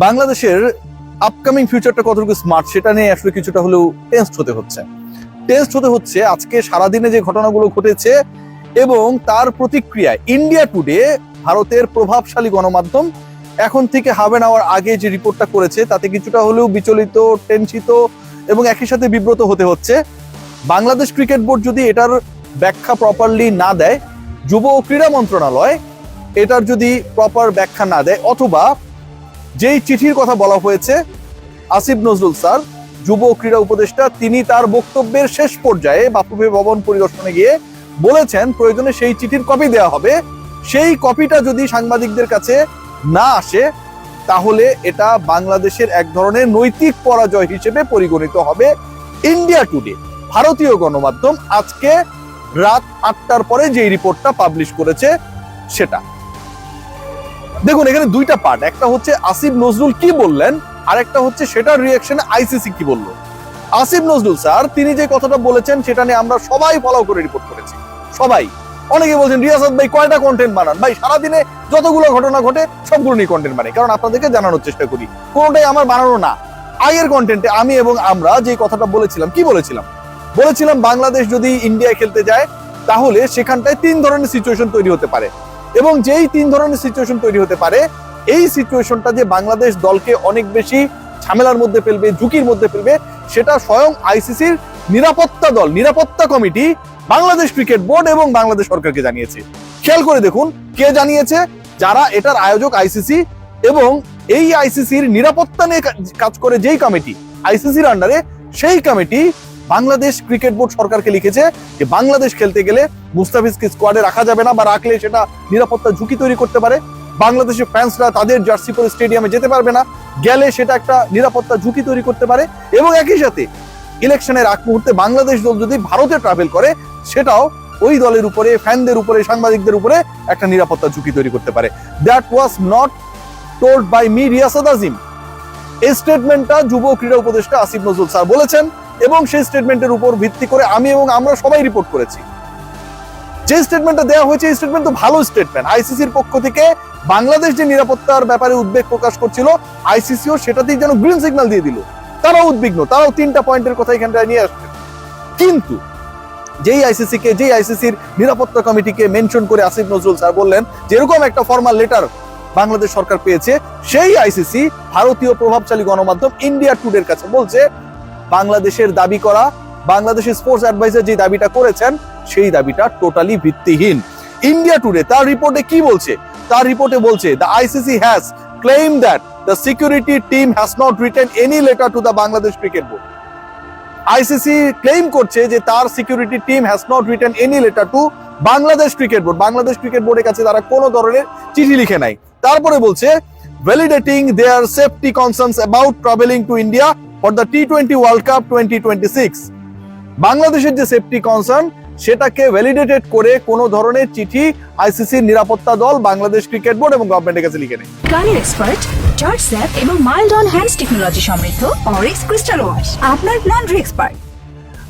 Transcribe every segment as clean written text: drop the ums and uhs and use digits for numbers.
বাংলাদেশের আপকামিং ফিউচারটা কতটুকু স্মার্ট সেটা নিয়ে আসলে কিছুটা হলেও টেস্ট হতে হচ্ছে আজকে সারাদিনে যে ঘটনাগুলো ঘটেছে এবং তার প্রতিক্রিয়ায় ইন্ডিয়া টুডে ভারতের প্রভাবশালী গণমাধ্যম এখন থেকে হাফ অ্যান আওয়ার আগে যে রিপোর্টটা করেছে তাতে কিছুটা হলেও বিচলিত, টেনশিত এবং একই সাথে বিব্রত হতে হচ্ছে। বাংলাদেশ ক্রিকেট বোর্ড যদি এটার ব্যাখ্যা প্রপারলি না দেয়, যুব ও ক্রীড়া মন্ত্রণালয় এটার যদি প্রপার ব্যাখ্যা না দেয়, অথবা যেই চিঠির কথা বলা হয়েছে আসিফ নজরুল স্যার যুব ও ক্রীড়া উপদেষ্টা, তিনি তার বক্তব্যের শেষ পর্যায়ে বাফুফে ভবন পরিদর্শনে গিয়ে বলেছেন প্রয়োজনে সেই চিঠির কপি দেওয়া হবে। সেই কপিটা যদি সাংবাদিকদের কাছে না আসে তাহলে এটা বাংলাদেশের এক ধরনের নৈতিক পরাজয় হিসেবে পরিগণিত হবে। ইন্ডিয়া টুডে ভারতীয় গণমাধ্যম আজকে রাত 8টার পরে যে রিপোর্টটা পাবলিশ করেছে সেটা দেখুন। এখানে দুইটা পার্ট, একটা হচ্ছে আসিফ নজরুল কি বললেন, আর একটা হচ্ছে সেটার রিঅ্যাকশনে আইসিসি কি বলল। আসিফ নজরুল স্যার তিনি যে কথাটা বলেছেন সেটা নিয়ে আমরা সবাই ফলো করে রিপোর্ট করেছি, সবাই। অনেকে বলছেন রিয়াসাত ভাই কয়টা কন্টেন্ট বানান, ভাই সারাদিনে যতগুলো ঘটনা ঘটে সবগুলো নিয়ে কন্টেন্ট বানাই, কারণ আপনাদেরকে জানানোর চেষ্টা করি, কোনোটাই আমার বানানো না। আগের কন্টেন্টে আমি এবং আমরা যে কথাটা বলেছিলাম, কি বলেছিলাম বাংলাদেশ যদি ইন্ডিয়ায় খেলতে যায় তাহলে সেখানটায় 3 ধরনের সিচুয়েশন তৈরি হতে পারে, এবং যেই 3 ধরনের সিচুয়েশন তৈরি হতে পারে এই সিচুয়েশনটা যে বাংলাদেশ দলকে অনেক বেশি ঝামেলার মধ্যে ফেলবে, ঝুঁকির মধ্যে ফেলবে, সেটা স্বয়ং আইসিসির নিরাপত্তা কমিটি বাংলাদেশ ক্রিকেট বোর্ড এবং বাংলাদেশ সরকারকে জানিয়েছে। খেয়াল করে দেখুন কে জানিয়েছে, যারা এটার আয়োজক আইসিসি, এবং এই আইসিসির নিরাপত্তা নিয়ে কাজ করে যেই কমিটি আইসিসির আন্ডারে, সেই কমিটি বাংলাদেশ ক্রিকেট বোর্ড সরকারকে লিখেছে যে বাংলাদেশ খেলতে গেলে মুস্তাফিজকে স্কোয়াডে রাখা যাবে না, বা রাখলে সেটা নিরাপত্তা ঝুঁকি তৈরি করতে পারে। বাংলাদেশের ফ্যান্সরা তাদের জার্সি পরে স্টেডিয়ামে যেতে পারবে না, গেলে সেটা একটা নিরাপত্তা ঝুঁকি তৈরি করতে পারে। এবং একই সাথে ইলেকশনের আগ মুহূর্তে বাংলাদেশ দল যদি ভারতে ট্রাভেল করে সেটাও ওই দলের উপরে, ফ্যানদের উপরে, সাংবাদিকদের উপরে একটা নিরাপত্তা ঝুঁকি তৈরি করতে পারে। That was not told by me Riasat Azim. এই স্টেটমেন্টটা যুব ক্রীড়া উপদেষ্টা আসিফ নজরুল স্যার বলেছেন, এবং সেই স্টেটমেন্টের উপর ভিত্তি করে আমি এবং আমরা সবাই রিপোর্ট করেছি। যে স্টেটমেন্টটা দেওয়া হয়েছে এই স্টেটমেন্ট তো ভালো স্টেটমেন্ট। আইসিসির পক্ষ থেকে বাংলাদেশ যে নিরাপত্তার ব্যাপারে উদ্বেগ প্রকাশ করছিল, আইসিসিও সেটাতেই যেন গ্রিন সিগন্যাল দিয়ে দিল। তারাও উদ্বিগ্ন, তারাও 3টা পয়েন্টের কথা এখানটায় নিয়ে আসছে। কিন্তু যেই আইসিসির নিরাপত্তা কমিটিকে মেনশন করে আসিফ নজরুল স্যার বললেন যে এরকম একটা ফর্মাল লেটার বাংলাদেশ সরকার পেয়েছে, সেই আইসিসি ভারতীয় প্রভাবশালী গণমাধ্যম ইন্ডিয়া টুডের কাছে বলছে বাংলাদেশের দাবি করা, বাংলাদেশের স্পোর্টস অ্যাডভাইজার যে দাবিটা করেছেন সেই দাবিটা টোটালি ভিত্তিহীন। ইন্ডিয়া টুডে তার রিপোর্টে কি বলছে? তার রিপোর্টে বলছে the ICC has claimed that the security team has not written any letter to the Bangladesh Cricket Board. ICC claim করছে যে তার security team has not written any letter to Bangladesh cricket board. Bangladesh cricket বোর্ডের কাছে তারা কোনো ধরনের চিঠি লিখে নাই। তারপরে বলছে validating their safety concerns about travelling to India for the টি-20 ওয়ার্ল্ড কাপ 2026। বাংলাদেশের যে সেফটি কনসার্ন সেটাকে ভ্যালিডেটেড করে কোনো ধরনের চিঠি আইসিসির নিরাপত্তা দল, বাংলাদেশ ক্রিকেট বোর্ড এবং গভর্নমেন্টের কাছে লিখে নেই। গানের এক্সপার্ট জর্জ স্যাপ এবং মাইল্ড অন হ্যান্ডস টেকনোলজি সমৃদ্ধ অরিক্স ক্রিস্টাল ওয়াশ আপনার লন্ড্রি এক্সপার্ট।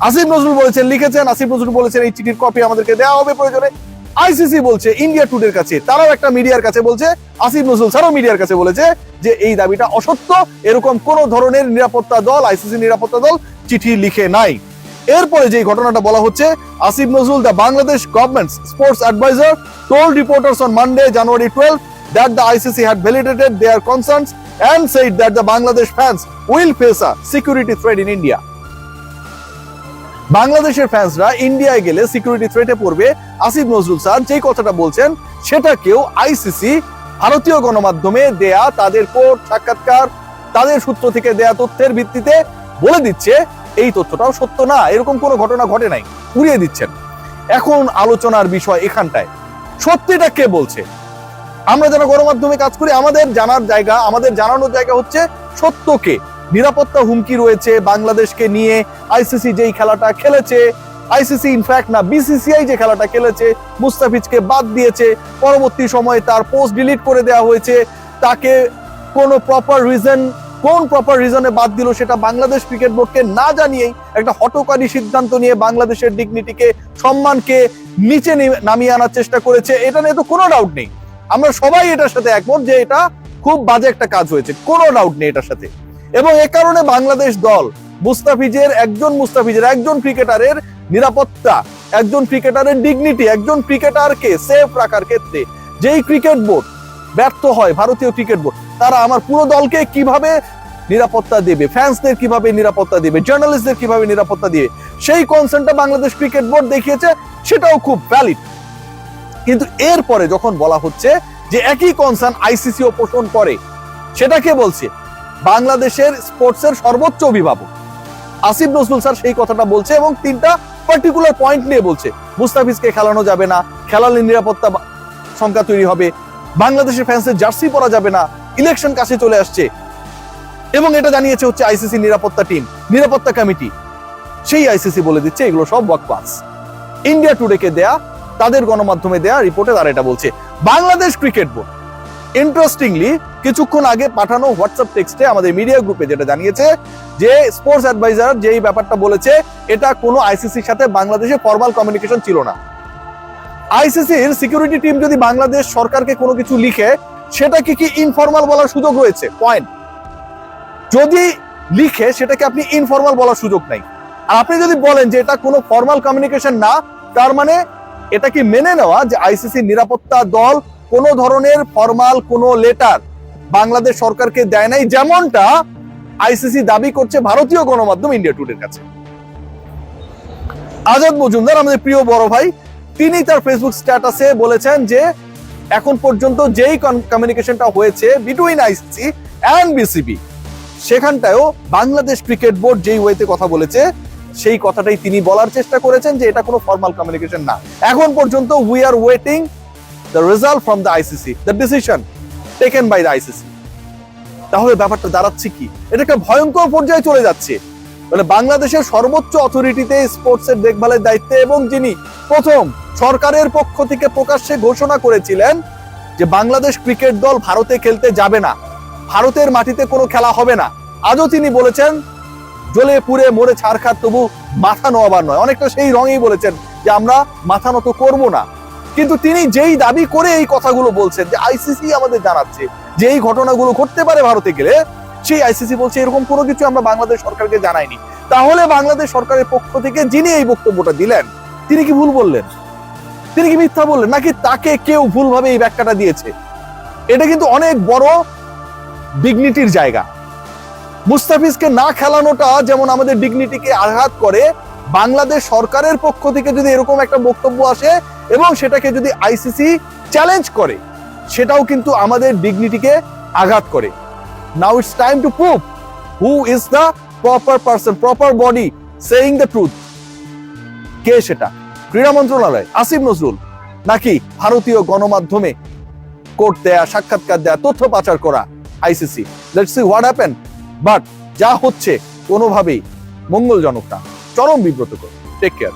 আসিফ নজরুল লিখেছেন আসিফ নজরুল বলেছেন এই চিঠির কপি আমাদেরকে দেওয়া হবে প্রয়োজনে। আইসিসি বলছে ইন্ডিয়া টুডের কাছে, তারাও একটা মিডিয়ার কাছে বলছে, আসিফ নজরুল স্যারও মিডিয়ার কাছে বলেছে যে এই দাবিটা অসত্য, এরকম কোন ধরনের নিরাপত্তা দল, আইসিসি নিরাপত্তা দল চিঠি লিখে নাই। এরপরে যে ঘটনাটা বলা হচ্ছে, Asif Nazrul the Bangladesh government's sports adviser told reporters on Monday, January 12th that the ICC had validated their concerns and said that the Bangladesh fans will face a security threat in India. বাংলাদেশের ফ্যান্সরা ইন্ডিয়ায় গেলে সিকিউরিটি থ্রেটে পড়বে। Asif Nazrul sir যেই কথাটা বলছেন সেটাকেও ICC ভারতীয় গণমাধ্যমে দেয়া তাদের কোর্ট সাক্ষাৎকার, তাদের সূত্র থেকে দেয়া তথ্যের ভিত্তিতে বলে দিচ্ছে এই তথ্যটাও সত্য না, এরকম কোনো ঘটনা ঘটে নাই, উড়িয়ে দিচ্ছেন। এখন আলোচনার বিষয় এখানটায় সত্যিটা কে বলছে? আমরা যারা গণমাধ্যমে কাজ করি আমাদের জানার জায়গা, আমাদের জানানোর জায়গা হচ্ছে সত্যকে। নিরাপত্তা হুমকি রয়েছে বাংলাদেশকে নিয়ে। আইসিসি যেই খেলাটা খেলেছে, আইসিসি ইনফ্যাক্ট না বিসিসিআই যে খেলাটা খেলেছে, মুস্তাফিজকে বাদ দিয়েছে, পরবর্তী সময়ে তার পোস্ট ডিলিট করে দেওয়া হয়েছে, তাকে কোনো কোন প্রপার রিজনে বাদ দিল সেটা বাংলাদেশ ক্রিকেট বোর্ডকে না জানিয়েই একটা হঠকারী সিদ্ধান্ত নিয়ে বাংলাদেশের ডিগনিটিকে, সম্মানকে নিচে নামিয়ে আনার চেষ্টা করেছে। এটা নিয়ে তো কোনো ডাউট নেই, আমরা সবাই এটার সাথে একমত যে এটা খুব বাজে একটা কাজ হয়েছে, কোনো ডাউট নেই এটার সাথে। এবং এ কারণে বাংলাদেশ দল একজন ক্রিকেটারের নিরাপত্তা, একজন ক্রিকেটারের ডিগনিটি, একজন ক্রিকেটারকে সেফ রাখার ক্ষেত্রে যেই ক্রিকেট বোর্ড ব্যর্থ হয়, ভারতীয় ক্রিকেট বোর্ড, তারা আমার পুরো দলকে কিভাবে নিরাপত্তা দেবে, ফ্যান্সদের কিভাবে নিরাপত্তা দেবে, জার্নালিস্টদের কিভাবে নিরাপত্তা দিবে, সেই কনসার্নটা বাংলাদেশ ক্রিকেট বোর্ড দেখিয়েছে, সেটাও খুব ভ্যালিড। কিন্তু এরপরে যখন বলা হচ্ছে যে একই কনসার্ন আইসিসিও পোষণ করে, সেটাকে বলছে বাংলাদেশের স্পোর্টসের সর্বোচ্চ অভিভাবক আসিফ নজরুল স্যার সেই কথাটা বলছে এবং 3টা পার্টিকুলার পয়েন্ট নিয়ে বলছে। মুস্তাফিজকে খেলানো যাবে না, খেলালে নিরাপত্তা সংখ্যা তৈরি হবে, বাংলাদেশের ফ্যান্সের জার্সি পরা যাবে না, ইলেকশন কাছে চলে আসছে, এবং এটা জানিয়েছে হচ্ছে আইসিসি নিরাপত্তা টিম, নিরাপত্তা কমিটি। সেই আইসিসি বলে দিচ্ছে এগুলো সব ওয়াকওয়াস। ইন্ডিয়া টুডেকে দেয়া, তাদের গণমাধ্যমে দেয়া রিপোর্টে তারা এটা বলছে। বাংলাদেশ ক্রিকেট বোর্ড ইন্টারেস্টিংলি কিছুক্ষণ আগে পাঠানো হোয়াটসঅ্যাপ টেক্সটে আমাদের মিডিয়া গ্রুপে যেটা জানিয়েছে যে স্পোর্টস অ্যাডভাইজার যেই ব্যাপারটা বলেছে, এটা কোনো আইসিসির সাথে বাংলাদেশে ফর্মাল কমিউনিকেশন ছিল না। আইসিসির সিকিউরিটি টিম যদি বাংলাদেশ সরকারকে কোনো কিছু লিখে, সেটাকে কি ইনফর্মাল বলার সুযোগ রয়েছে? পয়েন্ট। যদি লিখে সেটাকে আপনি ইনফর্মাল বলার সুযোগ নাই। আর আপনি যদি বলেন যে এটা কোনো ফর্মাল কমিউনিকেশন না, তার মানে এটা কি মেনে নেওয়া যে আইসিসি নিরাপত্তা দল কোন ধরনের ফর্মাল কোন লেটার বাংলাদেশ সরকারকে দেয় নাই, যেমনটা আইসিসি দাবি করছে ভারতীয় গণমাধ্যম ইন্ডিয়া টুডের কাছে। আজাদ মজুমদার, আমাদের প্রিয় বড় ভাই, তিনি তার ফেসবুক স্ট্যাটাসে বলেছেন যে এখন পর্যন্ত যেই কমিউনিকেশনটা হয়েছে বিটুইন আইসিসি এন্ড বিসিবি, সেখানটায়ও বাংলাদেশ ক্রিকেট বোর্ড যেই ওয়েতে কথা বলেছে, সেই কথাটাই তিনি বলার চেষ্টা করেছেন যে এটা কোনো ফর্মাল কমিউনিকেশন না। এখন পর্যন্ত we are waiting the result from the ICC, the decision taken by the ICC. তাহলে ব্যাপারটা দাঁড়াচ্ছে কি? এটা একটা ভয়ঙ্কর পর্যায়ে চলে যাচ্ছে। মানে বাংলাদেশের সর্বোচ্চ অথরিটিতে স্পোর্টসের দেখভালের দায়িত্বে এবং যিনি প্রথম সরকারের পক্ষ থেকে প্রকাশ্যে ঘোষণা করেছিলেন যে বাংলাদেশ ক্রিকেট দল ভারতে খেলতে যাবে না, ভারতের মাটিতে কোনো খেলা হবে না, আজও তিনি বলেছেন জ্বলে পুড়ে মরে ছারখার তবু মাথা নোয়াবার নয়। অনেকটা সেই রঙেই বলেছেন যে আমরা মাথা নত করব না। কিন্তু তিনি যেই দাবি করে এই কথাগুলো বলছেন যে আইসিসি আমাদের জানাচ্ছে যে এই ঘটনাগুলো ঘটতে পারে ভারতে গেলে, সেই আইসিসি বলছে এরকম কোনো কিছু আমরা বাংলাদেশ সরকারকে জানাইনি। তাহলে বাংলাদেশ সরকারের পক্ষ থেকে যিনি এই বক্তব্যটা দিলেন, তিনি কি ভুল বললেন? তিনি কি মিথ্যা বললেন? নাকি তাকে কেউ ভুলভাবে এই ব্যাখ্যাটা দিয়েছে? এটা কিন্তু অনেক বড় ডিগনিটির জায়গা। মুস্তাফিজকে না খেলানোটা যেমন আমাদের ডিগনিটিকে আঘাত করে, বাংলাদেশ সরকারের পক্ষ থেকে যদি এরকম একটা বক্তব্য আসে এবং সেটাকে যদি আইসিসি চ্যালেঞ্জ করে, সেটাও কিন্তু আমাদের ডিগনিটিকে আঘাত করে। Now it's time to prove who is the proper person, proper body saying the truth. কে সেটা? ক্রীড়া মন্ত্রণালয়, আসিফ নজরুল, নাকি ভারতীয় গণমাধ্যমে কোর্ট দেয়া, সাক্ষাৎকার দেয়া, তথ্য পাচার করা ICC? Let's see what happen. But যা হচ্ছে কোনোভাবেই মঙ্গলজনক না, চরম বিব্রতকর। Take care.